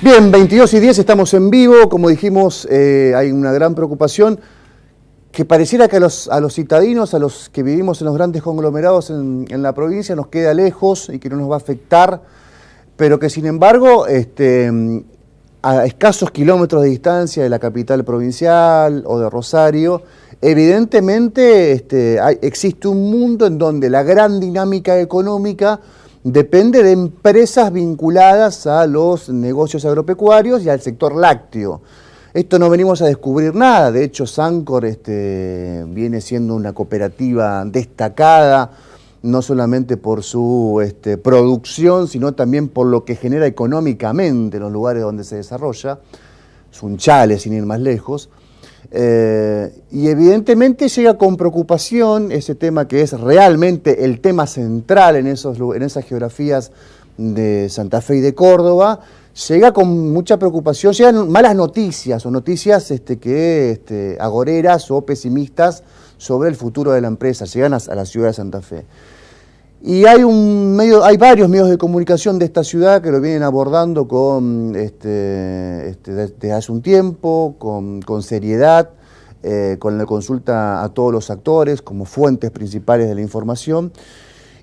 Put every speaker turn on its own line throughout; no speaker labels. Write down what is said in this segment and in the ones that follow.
Bien, 22:10, estamos en vivo. Como dijimos, hay una gran preocupación que pareciera que a los citadinos, a los que vivimos en los grandes conglomerados en la provincia, nos queda lejos y que no nos va a afectar, pero que sin embargo, a escasos kilómetros de distancia de la capital provincial o de Rosario, evidentemente existe un mundo en donde la gran dinámica económica depende de empresas vinculadas a los negocios agropecuarios y al sector lácteo. Esto no venimos a descubrir nada, de hecho Sancor viene siendo una cooperativa destacada, no solamente por su producción, sino también por lo que genera económicamente en los lugares donde se desarrolla. Es un chale, sin ir más lejos. Y evidentemente llega con preocupación ese tema que es realmente el tema central en esas geografías de Santa Fe y de Córdoba. Llega con mucha preocupación, llegan malas noticias o noticias agoreras o pesimistas sobre el futuro de la empresa, llegan a la ciudad de Santa Fe. Y hay varios medios de comunicación de esta ciudad que lo vienen abordando desde hace un tiempo, con seriedad, con la consulta a todos los actores como fuentes principales de la información.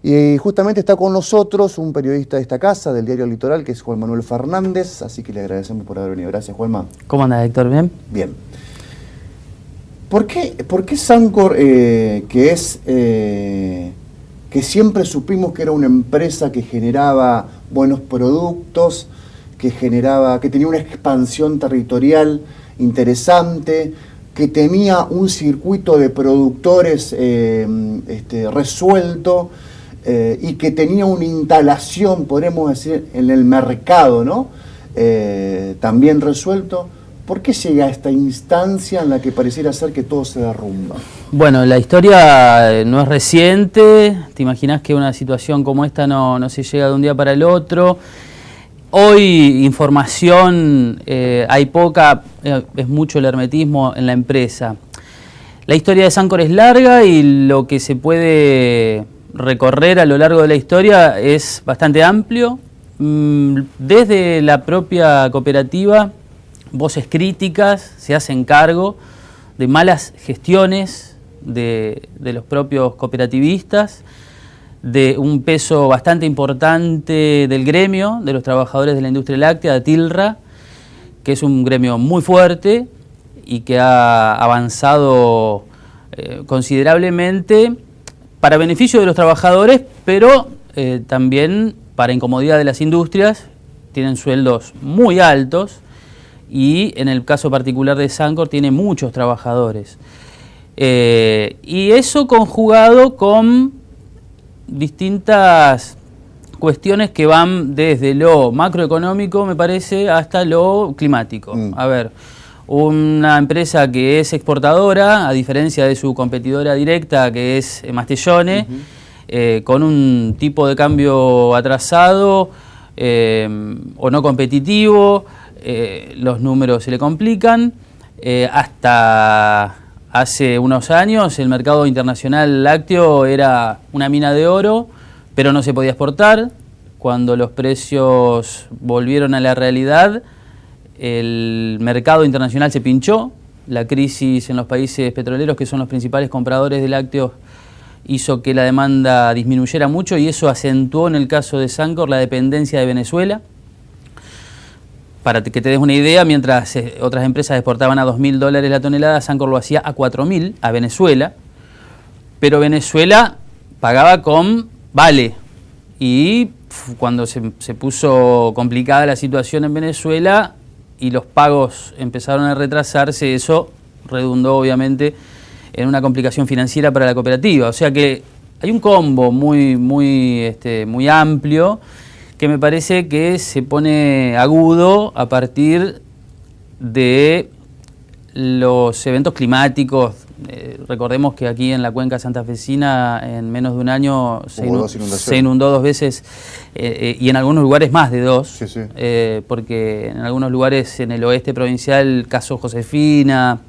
Y justamente está con nosotros un periodista de esta casa, del diario Litoral, que es Juan Manuel Fernández, así que le agradecemos por haber venido. Gracias, Juanma.
¿Cómo andás, Héctor? ¿Bien?
Bien. ¿Por qué Sancor, que siempre supimos que era una empresa que generaba buenos productos, que tenía una expansión territorial interesante, que tenía un circuito de productores resuelto, y que tenía una instalación, podríamos decir, en el mercado, ¿no? También resuelto? ¿Por qué llega a esta instancia en la que pareciera ser que todo se derrumba?
Bueno, la historia no es reciente. Te imaginas que una situación como esta no se llega de un día para el otro. Hoy información hay poca, es mucho el hermetismo en la empresa. La historia de Sancor es larga y lo que se puede recorrer a lo largo de la historia es bastante amplio. Desde la propia cooperativa, voces críticas se hacen cargo de malas gestiones de los propios cooperativistas, de un peso bastante importante del gremio, de los trabajadores de la industria láctea, de TILRA, que es un gremio muy fuerte y que ha avanzado considerablemente para beneficio de los trabajadores, pero también para incomodidad de las industrias. Tienen sueldos muy altos y en el caso particular de Sancor tiene muchos trabajadores. Y eso conjugado con distintas cuestiones que van desde lo macroeconómico, me parece, hasta lo climático. A ver, una empresa que es exportadora, a diferencia de su competidora directa, que es Mastellone, con un tipo de cambio atrasado o no competitivo, los números se le complican. Hasta hace unos años el mercado internacional lácteo era una mina de oro, pero no se podía exportar. Cuando los precios volvieron a la realidad, el mercado internacional se pinchó. La crisis en los países petroleros, que son los principales compradores de lácteos, hizo que la demanda disminuyera mucho y eso acentuó en el caso de Sancor la dependencia de Venezuela. Para que te des una idea, mientras otras empresas exportaban a $2.000 la tonelada, Sancor lo hacía a $4.000 a Venezuela, pero Venezuela pagaba con vale. Y cuando se puso complicada la situación en Venezuela y los pagos empezaron a retrasarse, eso redundó obviamente en una complicación financiera para la cooperativa. O sea que hay un combo muy amplio que me parece que se pone agudo a partir de los eventos climáticos. Recordemos que aquí en la cuenca santafesina en menos de un año se inundó 2 veces y en algunos lugares más de 2, porque en algunos lugares en el oeste provincial, caso Josefina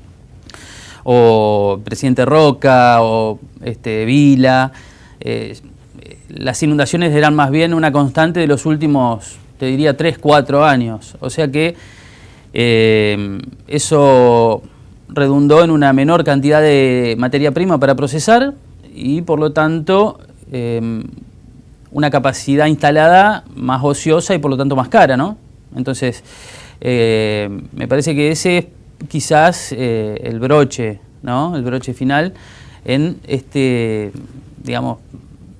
o Presidente Roca o Vila, las inundaciones eran más bien una constante de los últimos te diría 3, 4 años. O sea que eso redundó en una menor cantidad de materia prima para procesar y por lo tanto una capacidad instalada más ociosa y por lo tanto más cara, ¿no? Entonces me parece que ese es quizás el broche, ¿no? El broche final en este, digamos,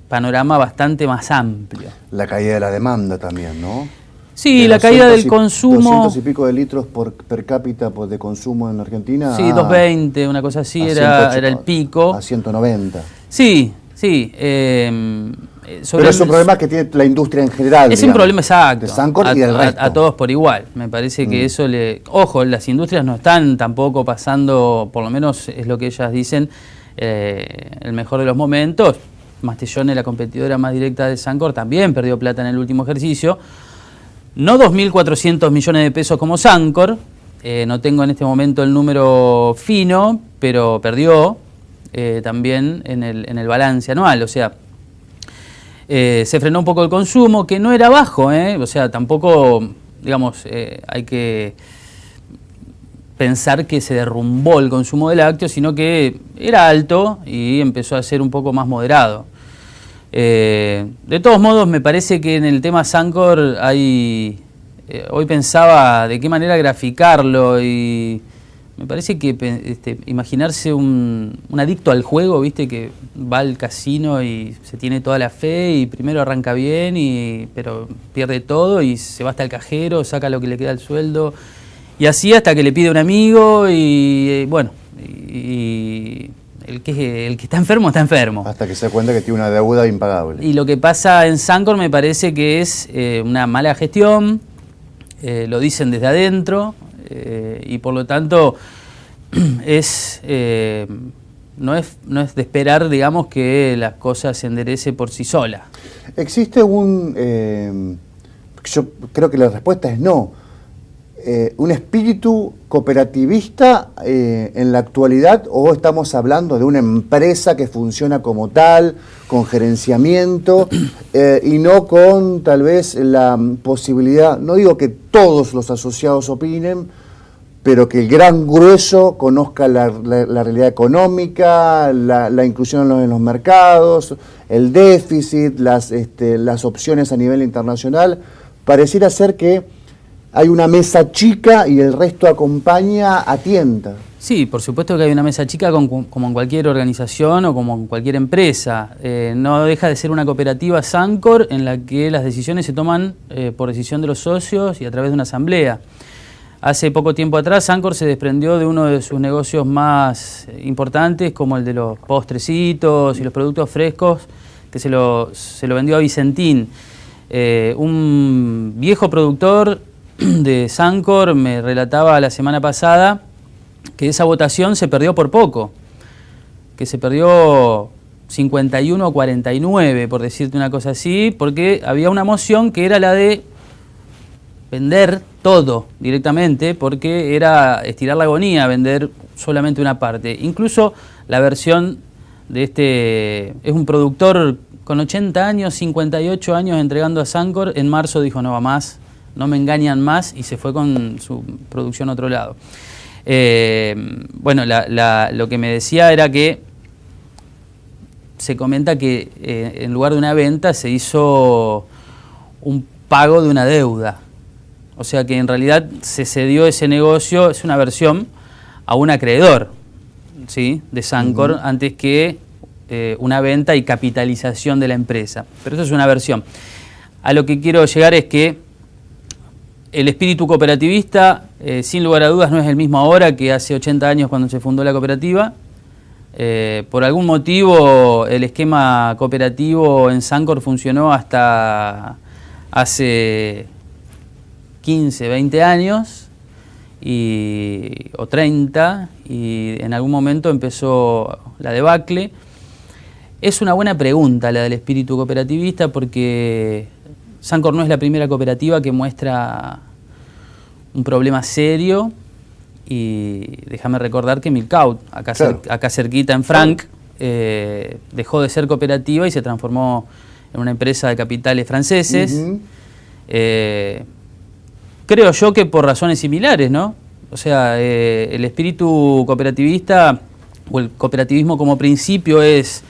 panorama bastante más amplio.
La caída de la demanda también, ¿no?
Sí, la caída del consumo.
200 y pico de litros per cápita de consumo en Argentina.
Sí, 220, una cosa así, era el pico.
A 190.
Sí, sí.
Pero es un problema que tiene la industria en general.
Es un problema exacto.
De Sancor y del resto.
A todos por igual. Me parece que eso Ojo, las industrias no están tampoco pasando, por lo menos es lo que ellas dicen, el mejor de los momentos. Mastellone, la competidora más directa de Sancor, también perdió plata en el último ejercicio. No 2.400 millones de pesos como Sancor, no tengo en este momento el número fino, pero perdió también en el balance anual. O sea, se frenó un poco el consumo, que no era bajo, o sea, tampoco, digamos, hay que pensar que se derrumbó el consumo de lácteos, sino que era alto y empezó a ser un poco más moderado. De todos modos, me parece que en el tema Sancor hay... hoy pensaba de qué manera graficarlo y me parece que imaginarse un adicto al juego, viste, que va al casino y se tiene toda la fe y primero arranca bien, pero pierde todo y se va hasta el cajero, saca lo que le queda al sueldo y así hasta que le pide un amigo y bueno, y el que está enfermo está enfermo.
Hasta que se da cuenta que tiene una deuda impagable.
Y lo que pasa en Sancor me parece que es una mala gestión, lo dicen desde adentro, y por lo tanto no es de esperar, digamos, que las cosas se enderecen por sí solas.
¿Existe yo creo que la respuesta es no, un espíritu cooperativista en la actualidad, o estamos hablando de una empresa que funciona como tal, con gerenciamiento y no con tal vez la posibilidad, no digo que todos los asociados opinen, pero que el gran grueso conozca la realidad económica, la inclusión en los mercados, el déficit, las opciones a nivel internacional? Pareciera ser que hay una mesa chica y el resto acompaña, atienta.
Sí, por supuesto que hay una mesa chica como en cualquier organización o como en cualquier empresa. No deja de ser una cooperativa Sancor en la que las decisiones se toman por decisión de los socios y a través de una asamblea. Hace poco tiempo atrás Sancor se desprendió de uno de sus negocios más importantes, como el de los postrecitos y los productos frescos, que se lo vendió a Vicentín. Un viejo productor de Sancor me relataba la semana pasada que esa votación se perdió por poco, que se perdió 51-49, por decirte una cosa así, porque había una moción que era la de vender todo directamente, porque era estirar la agonía, vender solamente una parte. Incluso la versión de es un productor con 80 años, 58 años entregando a Sancor, en marzo dijo no va más, no me engañan más, y se fue con su producción a otro lado. Bueno, lo que me decía era que se comenta que en lugar de una venta se hizo un pago de una deuda. O sea que en realidad se cedió ese negocio, es una versión, a un acreedor, ¿sí?, de Sancor, antes que una venta y capitalización de la empresa. Pero eso es una versión. A lo que quiero llegar es que el espíritu cooperativista, sin lugar a dudas, no es el mismo ahora que hace 80 años cuando se fundó la cooperativa. Por algún motivo el esquema cooperativo en Sancor funcionó hasta hace 15, 20 años o 30, y en algún momento empezó la debacle. Es una buena pregunta la del espíritu cooperativista, porque Sancor no es la primera cooperativa que muestra un problema serio, y déjame recordar que Milcaut, acá cerquita en Frank, dejó de ser cooperativa y se transformó en una empresa de capitales franceses. Creo yo que por razones similares, ¿no? O sea, el espíritu cooperativista o el cooperativismo como principio es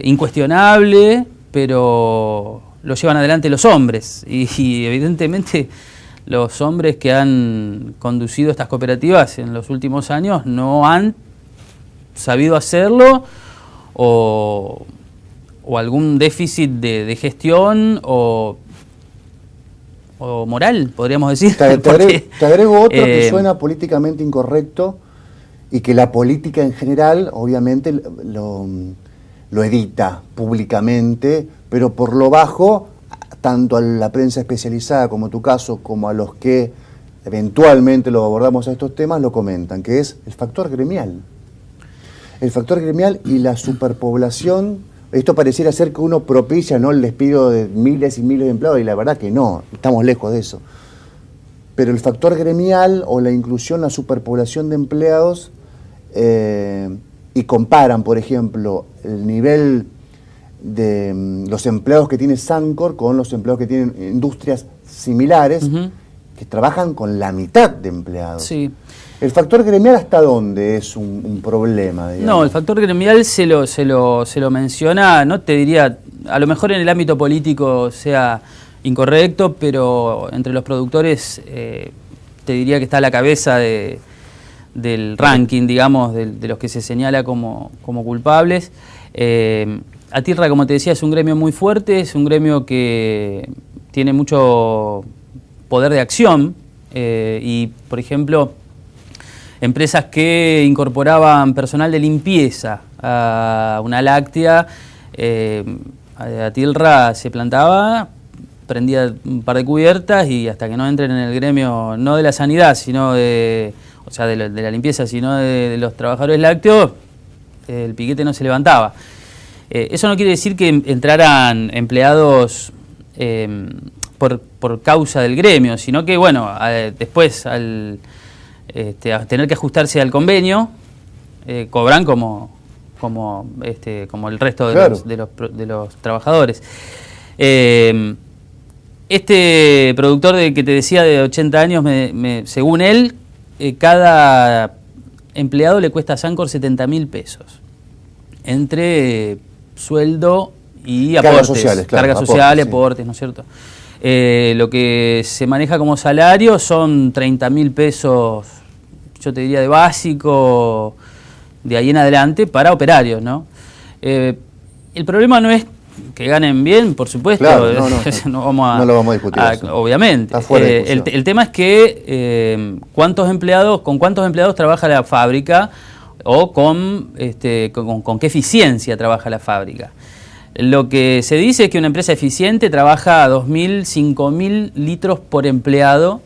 incuestionable, pero lo llevan adelante los hombres y evidentemente los hombres que han conducido estas cooperativas en los últimos años no han sabido hacerlo o algún déficit de gestión o moral, podríamos decir.
Te agrego otro que suena políticamente incorrecto y que la política en general obviamente lo edita públicamente, pero por lo bajo, tanto a la prensa especializada como tu caso, como a los que eventualmente lo abordamos a estos temas, lo comentan, que es el factor gremial. El factor gremial y la superpoblación. Esto pareciera ser que uno propicia, ¿no?, el despido de miles y miles de empleados, y la verdad que no, estamos lejos de eso. Pero el factor gremial o la inclusión, la superpoblación de empleados, y comparan, por ejemplo, el nivel de los empleados que tiene Sancor con los empleados que tienen industrias similares, que trabajan con la mitad de empleados.
Sí.
¿El factor gremial hasta dónde es un problema, digamos?
No, el factor gremial se lo menciona, no te diría, a lo mejor en el ámbito político sea incorrecto, pero entre los productores te diría que está a la cabeza del ranking, digamos, de los que se señala como culpables. ATILRA, como te decía, es un gremio muy fuerte, es un gremio que tiene mucho poder de acción y, por ejemplo, empresas que incorporaban personal de limpieza a una láctea, ATILRA se plantaba, prendía un par de cubiertas y hasta que no entren en el gremio, no de la sanidad, sino de la limpieza, sino de los trabajadores lácteos, el piquete no se levantaba. Eso no quiere decir que entraran empleados por causa del gremio, sino que, bueno, después al tener que ajustarse al convenio, cobran como el resto de los trabajadores. Este productor que te decía de 80 años, según él, cada empleado le cuesta a Sancor 70.000 pesos. Entre sueldo y aportes. Cargas sociales, aportes, ¿no es cierto? Lo que se maneja como salario son 30.000 pesos, yo te diría de básico, de ahí en adelante, para operarios, ¿no? El problema no es que ganen bien, por supuesto,
claro,
no
lo vamos a discutir.
Obviamente. El tema es que con cuántos empleados trabaja la fábrica o con qué eficiencia trabaja la fábrica. Lo que se dice es que una empresa eficiente trabaja a 2.000, 5.000 litros por empleado.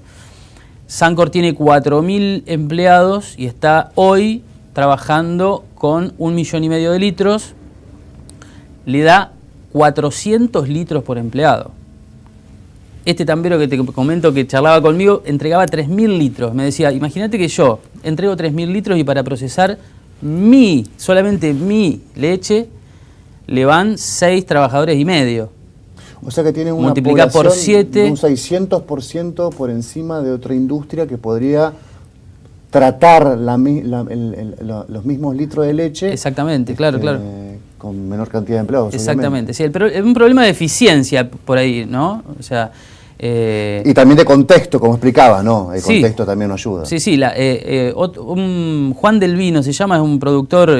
Sancor tiene 4.000 empleados y está hoy trabajando con 1,5 millones de litros. Le da 400 litros por empleado. Este tambero que te comento que charlaba conmigo entregaba 3.000 litros. Me decía, imagínate que yo entrego 3.000 litros y para procesar solamente mi leche le van 6 trabajadores y medio.
O sea que tiene una
multiplicar por 7,
un 600% por encima de otra industria que podría tratar los mismos litros de leche.
Exactamente, claro.
Con menor cantidad de empleados.
Exactamente, sí, es un problema de eficiencia por ahí, ¿no? O sea,
y también de contexto, como explicaba, ¿no? El contexto también nos ayuda.
Sí, Juan del Vino se llama, es un productor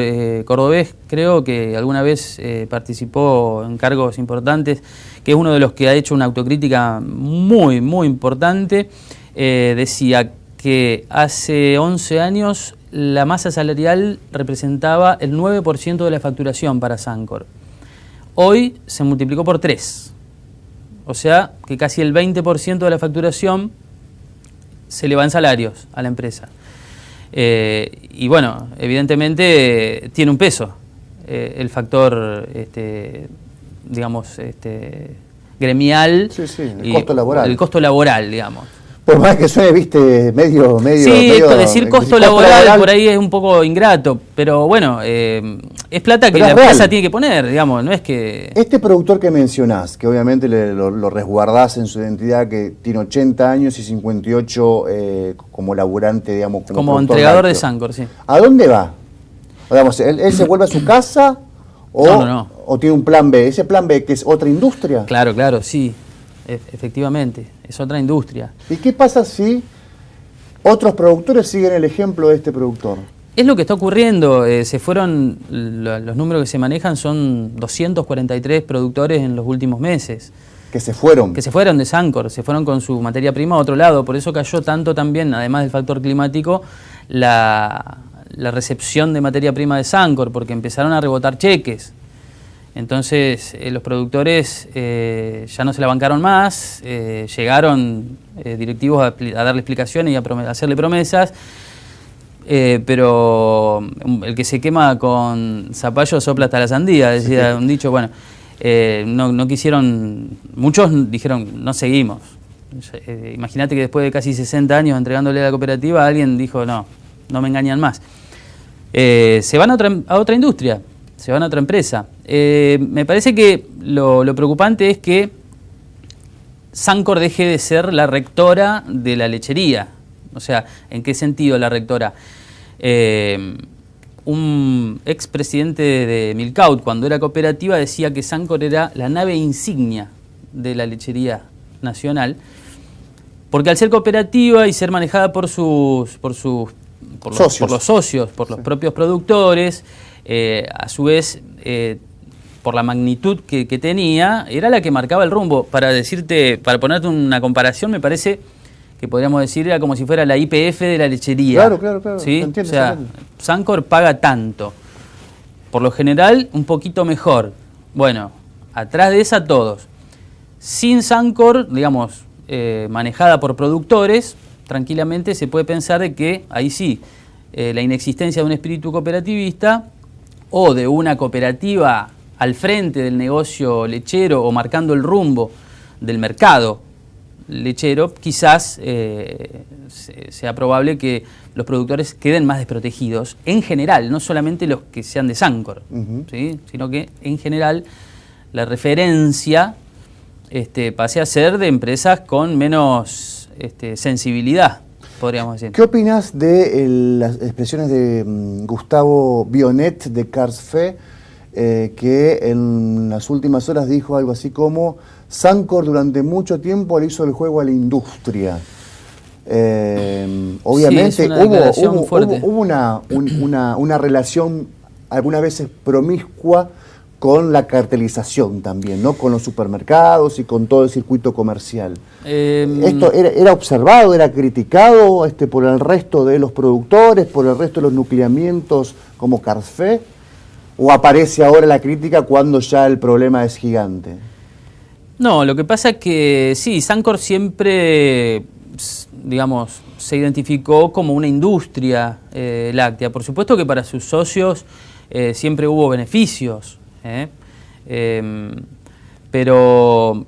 cordobés, creo que alguna vez participó en cargos importantes, que es uno de los que ha hecho una autocrítica muy, muy importante. Decía que hace 11 años la masa salarial representaba el 9% de la facturación para Sancor. Hoy se multiplicó por 3. O sea, que casi el 20% de la facturación se le va en salarios a la empresa. Y bueno, evidentemente tiene un peso el factor, gremial.
Sí, el costo laboral.
El costo laboral, digamos.
Por más que suene, viste, medio...
Sí, decir costo laboral por ahí es un poco ingrato, pero bueno, es plata que
Pero
la
es real.
empresa tiene que poner, digamos, no es que...
Este productor que mencionás, que obviamente lo resguardás en su identidad, que tiene 80 años y 58 como laburante, digamos,
Como
productor
entregador de
lácteo.
Sancor, sí.
¿A dónde va? Digamos, ¿él se vuelve a su casa o,
No.
o tiene un plan B? ¿Ese plan B que es otra industria?
Claro, sí, efectivamente, es otra industria.
¿Y qué pasa si otros productores siguen el ejemplo de este productor?
Es lo que está ocurriendo, se fueron, los números que se manejan son 243 productores en los últimos meses.
Que se fueron.
Que se fueron de Sancor, se fueron con su materia prima a otro lado, por eso cayó tanto también, además del factor climático, la recepción de materia prima de Sancor, porque empezaron a rebotar cheques. Entonces los productores ya no se la bancaron más, llegaron directivos a darle explicaciones y a hacerle promesas, pero el que se quema con zapallo sopla hasta la sandía, decía un dicho. Bueno, no quisieron, muchos dijeron no seguimos. Imagínate que después de casi 60 años entregándole a la cooperativa, alguien dijo no me engañan más. Se van a otra industria, se van a otra empresa. Me parece que lo preocupante es que Sancor deje de ser la rectora de la lechería. O sea, ¿en qué sentido la rectora? Un expresidente de Milcaut, cuando era cooperativa, decía que Sancor era la nave insignia de la lechería nacional, porque al ser cooperativa y ser manejada por los socios, por los propios productores, a su vez, por la magnitud que tenía, era la que marcaba el rumbo. Para ponerte una comparación, me parece que podríamos decir era como si fuera la YPF de la lechería.
Claro.
¿Sí?
Entiendo,
o sea, Sancor paga tanto. Por lo general, un poquito mejor. Bueno, atrás de esa todos. Sin Sancor, digamos, manejada por productores, tranquilamente se puede pensar de que ahí sí, la inexistencia de un espíritu cooperativista o de una cooperativa al frente del negocio lechero o marcando el rumbo del mercado lechero, quizás sea probable que los productores queden más desprotegidos en general, no solamente los que sean de Sancor, ¿sí? Sino que en general la referencia pase a ser de empresas con menos sensibilidad, podríamos decir.
¿Qué opinas de las expresiones de Gustavo Bionet de Carlsfe, que en las últimas horas dijo algo así como Sancor durante mucho tiempo le hizo el juego a la industria? Obviamente
sí,
hubo una relación algunas veces promiscua con la cartelización también, ¿no? Con los supermercados y con todo el circuito comercial. ¿Esto era observado, era criticado por el resto de los productores, por el resto de los nucleamientos como Carlsfe? ¿O aparece ahora la crítica cuando ya el problema es gigante?
No, lo que pasa es que sí, Sancor siempre, digamos, se identificó como una industria láctea. Por supuesto que para sus socios siempre hubo beneficios, pero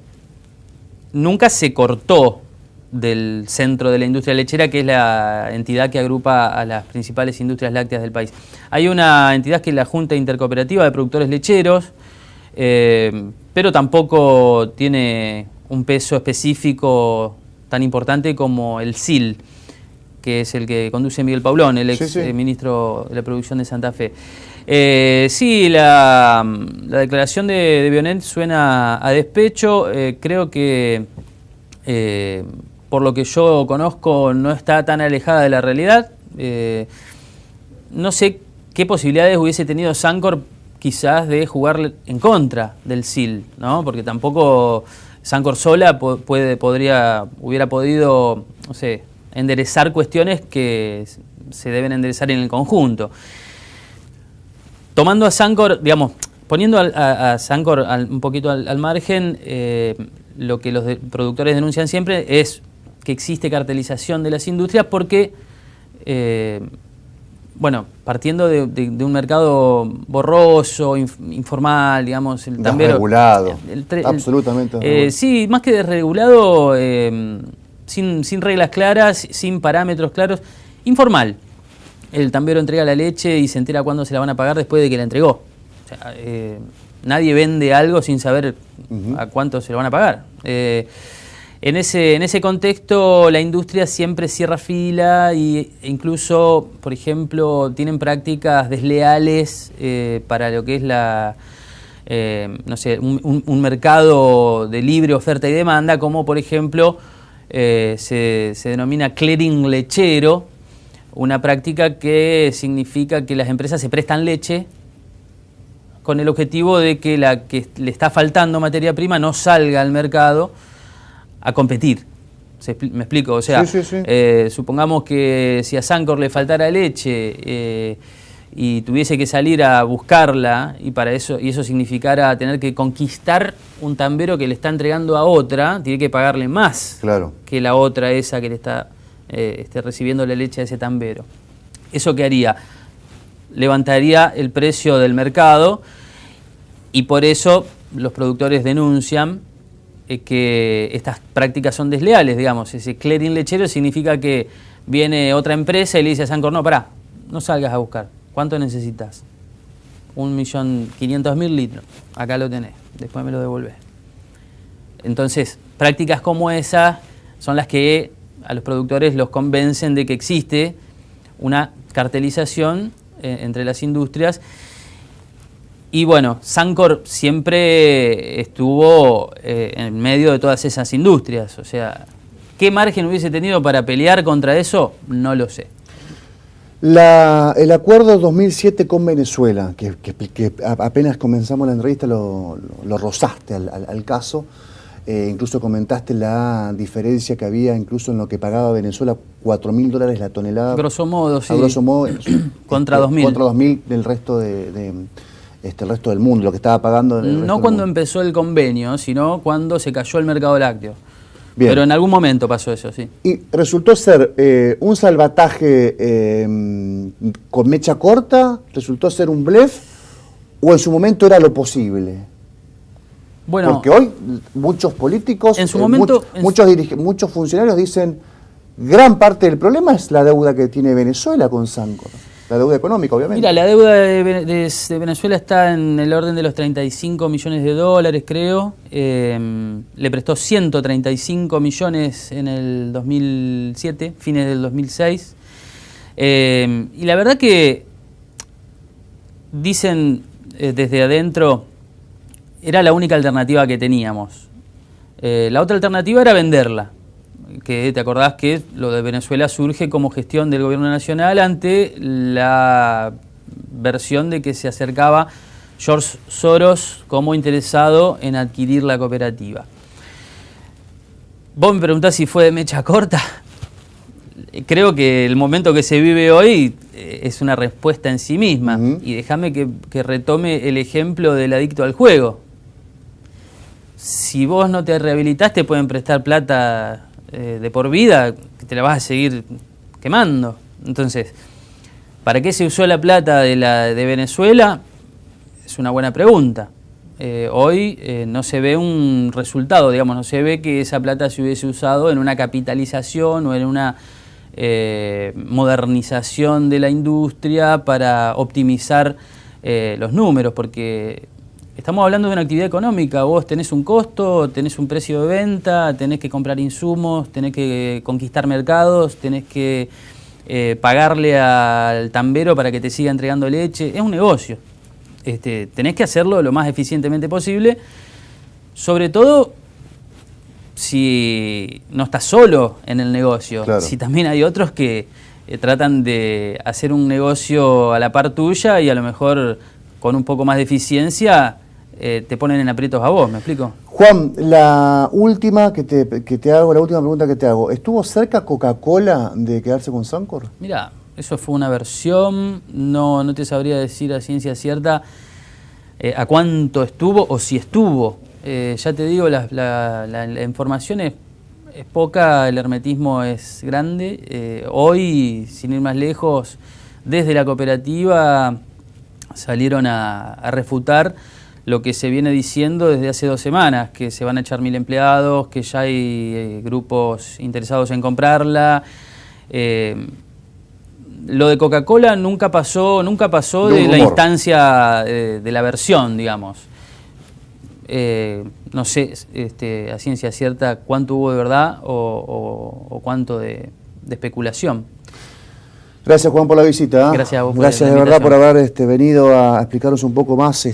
nunca se cortó del centro de la industria lechera, que es la entidad que agrupa a las principales industrias lácteas del país. Hay una entidad que es la Junta Intercooperativa de Productores Lecheros, pero tampoco tiene un peso específico tan importante como el SIL, que es el que conduce Miguel Paulón, el ex ministro de la Producción de Santa Fe. Sí, la declaración de Bionet suena a despecho. Creo que, por lo que yo conozco, no está tan alejada de la realidad. No sé qué posibilidades hubiese tenido Sancor quizás de jugar en contra del SIL, ¿no? Porque tampoco Sancor sola hubiera podido, no sé, enderezar cuestiones que se deben enderezar en el conjunto. Tomando a Sancor, digamos, poniendo a Sancor un poquito al margen, lo que los productores denuncian siempre es que existe cartelización de las industrias porque, bueno, partiendo de un mercado borroso, informal, digamos, el tambero...
Desregulado, absolutamente desregulado.
Sí, más que desregulado, sin reglas claras, sin parámetros claros, informal. El tambero entrega la leche y se entera cuándo se la van a pagar después de que la entregó. sea, nadie vende algo sin saber a cuánto se lo van a pagar. En ese contexto, la industria siempre cierra fila e incluso, por ejemplo, tienen prácticas desleales para lo que es no sé, un mercado de libre oferta y demanda, como por ejemplo se denomina clearing lechero, una práctica que significa que las empresas se prestan leche con el objetivo de que la que le está faltando materia prima no salga al mercado a competir. ¿Me explico? O sea,
sí.
supongamos que si a Sancor le faltara leche y tuviese que salir a buscarla, y eso significara tener que conquistar un tambero que le está entregando a otra, tiene que pagarle más que la otra esa que le está recibiendo la leche a ese tambero. ¿Eso qué haría? Levantaría el precio del mercado, y por eso los productores denuncian que estas prácticas son desleales, digamos. Ese clearing lechero significa que viene otra empresa y le dice a Sancor, no, pará, no salgas a buscar. ¿Cuánto necesitas? 1.500.000 litros. Acá lo tenés, después me lo devolvés. Entonces, prácticas como esas son las que a los productores los convencen de que existe una cartelización entre las industrias. Y bueno, Sancor siempre estuvo en medio de todas esas industrias. O sea, ¿qué margen hubiese tenido para pelear contra eso? No lo sé.
El acuerdo 2007 con Venezuela, que apenas comenzamos la entrevista lo rozaste al caso, incluso comentaste la diferencia que había incluso en lo que pagaba Venezuela, $4.000 la tonelada.
Grosso modo, sí.
A grosso modo,
contra 2.000.
Contra 2.000 del resto el resto del mundo, lo que estaba pagando.
No cuando empezó el convenio, sino cuando se cayó el mercado lácteo.
Bien.
Pero en algún momento pasó eso, sí.
Y resultó ser un salvataje con mecha corta, resultó ser un blef, o en su momento era lo posible.
Bueno,
porque hoy muchos políticos,
en su momento,
muchos funcionarios dicen, gran parte del problema es la deuda que tiene Venezuela con Sancor. La deuda económica, obviamente.
Mira, la deuda de Venezuela está en el orden de los $35 millones, creo. Le prestó 135 millones en el 2007, fines del 2006. Y la verdad que dicen desde adentro, era la única alternativa que teníamos. La otra alternativa era venderla. Que te acordás que lo de Venezuela surge como gestión del gobierno nacional ante la versión de que se acercaba George Soros como interesado en adquirir la cooperativa. Vos me preguntás si fue de mecha corta. Creo que el momento que se vive hoy es una respuesta en sí misma. Y déjame que retome el ejemplo del adicto al juego. Si vos no te rehabilitás, te pueden prestar plata de por vida, que te la vas a seguir quemando. Entonces, ¿para qué se usó la plata de Venezuela? Es una buena pregunta. Hoy no se ve un resultado, digamos, no se ve que esa plata se hubiese usado en una capitalización o en una modernización de la industria para optimizar los números, porque estamos hablando de una actividad económica. Vos tenés un costo, tenés un precio de venta, tenés que comprar insumos, tenés que conquistar mercados, tenés que pagarle al tambero para que te siga entregando leche. Es un negocio. Tenés que hacerlo lo más eficientemente posible, sobre todo si no estás solo en el negocio.
Claro.
Si también hay otros que tratan de hacer un negocio a la par tuya y a lo mejor con un poco más de eficiencia te ponen en aprietos a vos, ¿me explico?
Juan, la última pregunta que te hago, ¿estuvo cerca Coca-Cola de quedarse con Sancor?
Mira, eso fue una versión, no te sabría decir a ciencia cierta a cuánto estuvo o si estuvo. Ya te digo, la información es poca, el hermetismo es grande. Hoy, sin ir más lejos, desde la cooperativa salieron a refutar lo que se viene diciendo desde hace 2 semanas, que se van a echar 1.000 empleados, que ya hay grupos interesados en comprarla. lo de Coca-Cola nunca pasó de la instancia de la versión, digamos. No sé a ciencia cierta cuánto hubo de verdad o cuánto de especulación.
Gracias, Juan, por la visita.
Gracias a vos por
Gracias
la
de verdad por
invitación.
haber venido a explicarnos un poco más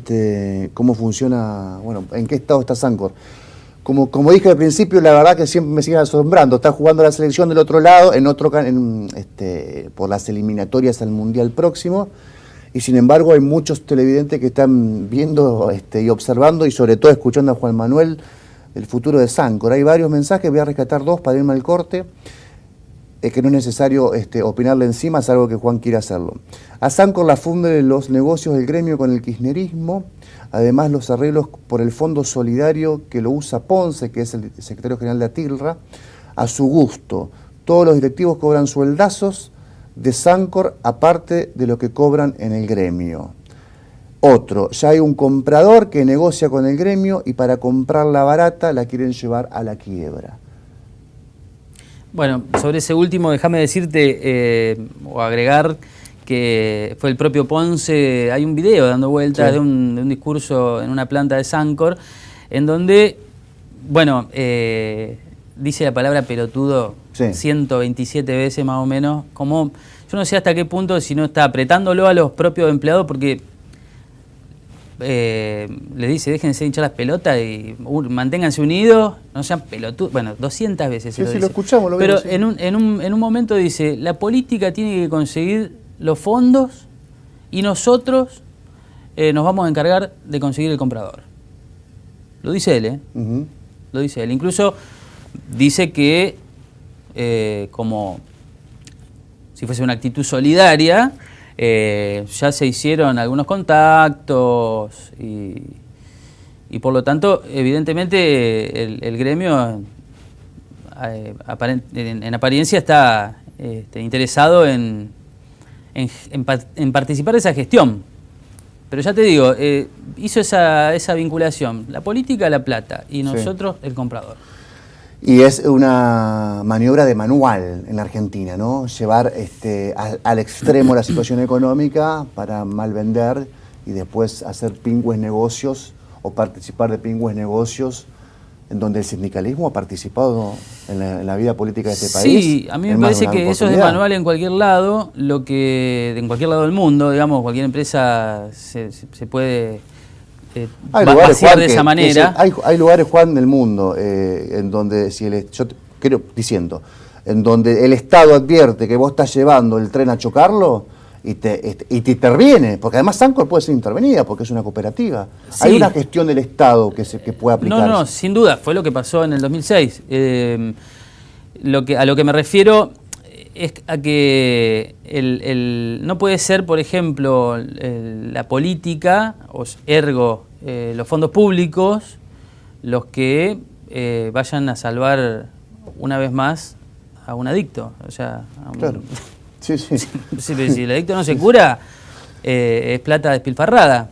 cómo funciona, bueno, en qué estado está Sancor. Como dije al principio, la verdad que siempre me sigue asombrando. Está jugando la selección del otro lado, por las eliminatorias al Mundial próximo. Y sin embargo hay muchos televidentes que están viendo y observando y sobre todo escuchando a Juan Manuel el futuro de Sancor. Hay varios mensajes, voy a rescatar dos para irme al corte. Que no es necesario opinarle encima, es algo que Juan quiere hacerlo. A Sancor la funden los negocios del gremio con el kirchnerismo. Además, los arreglos por el Fondo Solidario que lo usa Ponce, que es el secretario general de Atilra, a su gusto. Todos los directivos cobran sueldazos de Sancor, aparte de lo que cobran en el gremio. Otro, ya hay un comprador que negocia con el gremio y para comprarla barata la quieren llevar a la quiebra.
Bueno, sobre ese último, déjame decirte o agregar que fue el propio Ponce, hay un video dando vueltas de un discurso en una planta de Sancor, en donde, bueno, dice la palabra pelotudo 127 veces más o menos, como yo no sé hasta qué punto si no está apretándolo a los propios empleados porque les dice, déjense hinchar las pelotas y manténganse unidos, no sean pelotudos. Bueno, 200 veces se lo dice.
Lo escuchamos, lo
pero
vemos,
en un momento dice, la política tiene que conseguir los fondos y nosotros nos vamos a encargar de conseguir el comprador. Lo dice él, Lo dice él. Incluso dice que como si fuese una actitud solidaria, ya se hicieron algunos contactos y por lo tanto, evidentemente, el gremio en apariencia está interesado en participar de esa gestión. Pero ya te digo, hizo esa vinculación, la política, la plata, y nosotros el comprador.
Y es una maniobra de manual en la Argentina, ¿no? Llevar al extremo la situación económica para mal vender y después hacer pingües negocios o participar de pingües negocios en donde el sindicalismo ha participado en la vida política de este país.
Sí, a mí me parece que eso es de manual en cualquier lado, en cualquier lado del mundo, digamos, cualquier empresa se puede vaciar de esa manera.
Hay lugares, Juan, del mundo en donde, en donde el Estado advierte que vos estás llevando el tren a chocarlo y te interviene, porque además Sancor puede ser intervenida porque es una cooperativa. Sí. Hay una gestión del Estado que puede aplicarse.
No, sin duda, fue lo que pasó en el 2006. A lo que me refiero es a que no puede ser, por ejemplo, la política, ergo los fondos públicos, los que vayan a salvar una vez más a un adicto. O sea,
claro. Sí.
Si el adicto no se cura, es plata despilfarrada.